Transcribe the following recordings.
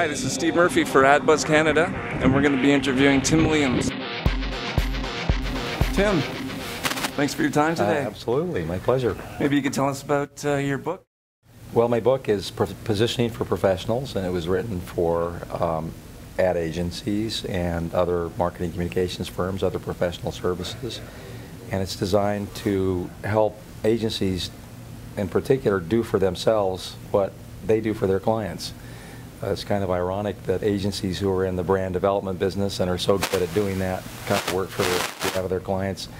Hi, this is Steve Murphy for AdBuzz Canada, and we're going to be interviewing Tim Williams. Tim, thanks for your time today. Absolutely, my pleasure. Maybe you could tell us about your book? Well, my book is Positioning for Professionals, and it was written for ad agencies and other marketing communications firms, other professional services. And it's designed to help agencies in particular do for themselves what they do for their clients. It's kind of ironic that agencies who are in the brand development business and are so good at doing that kind of work for their clients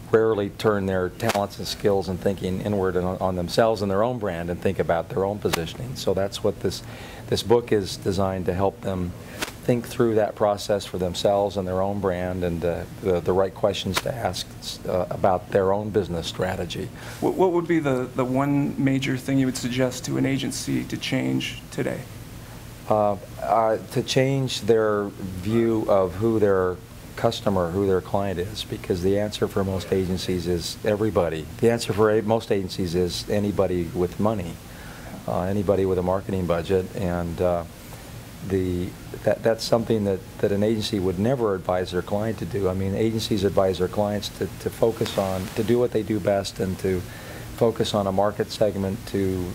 rarely turn their talents and skills and thinking inward on themselves and their own brand and think about their own positioning. So that's what this book is designed to help them think through that process for themselves and their own brand and the right questions to ask about their own business strategy. What would be the one major thing you would suggest to an agency to change today? To change their view of who their customer, who their client is, because the answer for most agencies is everybody. The answer for most agencies is anybody with money, anybody with a marketing budget, and that's something that an agency would never advise their client to do. I mean, agencies advise their clients to focus on, to do what they do best and to focus on a market segment, to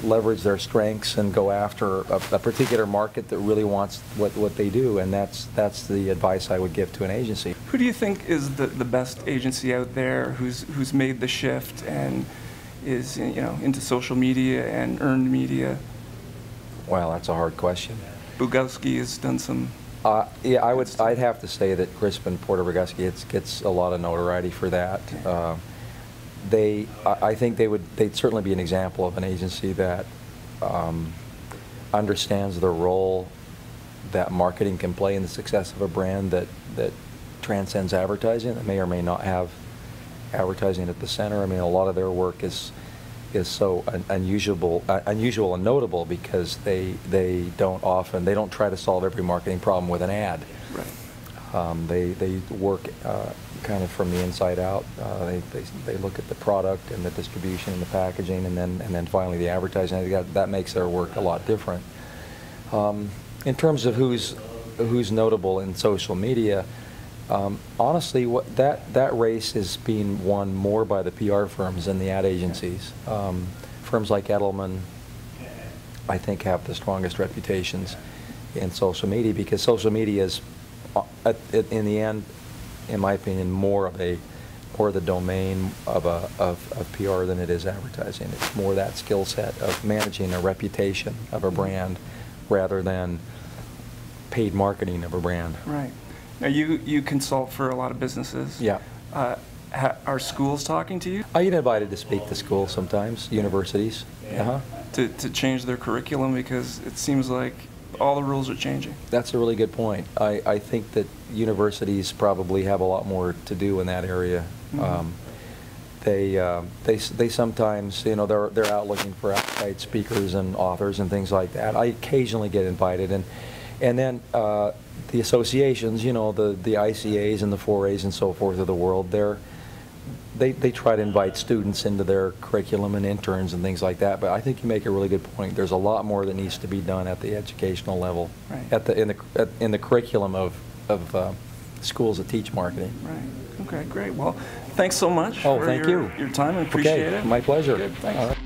leverage their strengths and go after a particular market that really wants what they do, and that's the advice I would give to an agency. Who do you think is the best agency out there who's made the shift and is into social media and earned media? Well, that's a hard question. Bogusky has done some. Yeah, I'd have to say that Crispin Porter Bogusky gets a lot of notoriety for that. I think they'd certainly be an example of an agency that understands the role that marketing can play in the success of a brand that transcends advertising, that may or may not have advertising at the center. I mean, a lot of their work is so unusual and notable because they don't try to solve every marketing problem with an ad. Right. They work kind of from the inside out. They look at the product and the distribution and the packaging, and then finally the advertising. That makes their work a lot different. In terms of who's notable in social media, honestly, that race is being won more by the PR firms than the ad agencies. Firms like Edelman, I think, have the strongest reputations in social media because social media is, in the end, in my opinion, more the domain of PR than it is advertising. It's more that skill set of managing a reputation of a brand rather than paid marketing of a brand. Right. Now you consult for a lot of businesses. Yeah. Are schools talking to you? I get invited to speak to schools sometimes, universities. To change their curriculum because it seems like all the rules are changing. That's a really good point. I think that universities probably have a lot more to do in that area. Mm-hmm. They sometimes, they're out looking for outside speakers and authors and things like that. I occasionally get invited, and then the associations, the ICAs and the 4As and so forth of the world, they try to invite students into their curriculum and interns and things like that. But I think you make a really good point. There's a lot more that needs to be done at the educational level, right. in the curriculum of schools that teach marketing. Right. Okay. Great. Well, thanks so much for your time. I appreciate it. My pleasure. Good. Thanks. All right.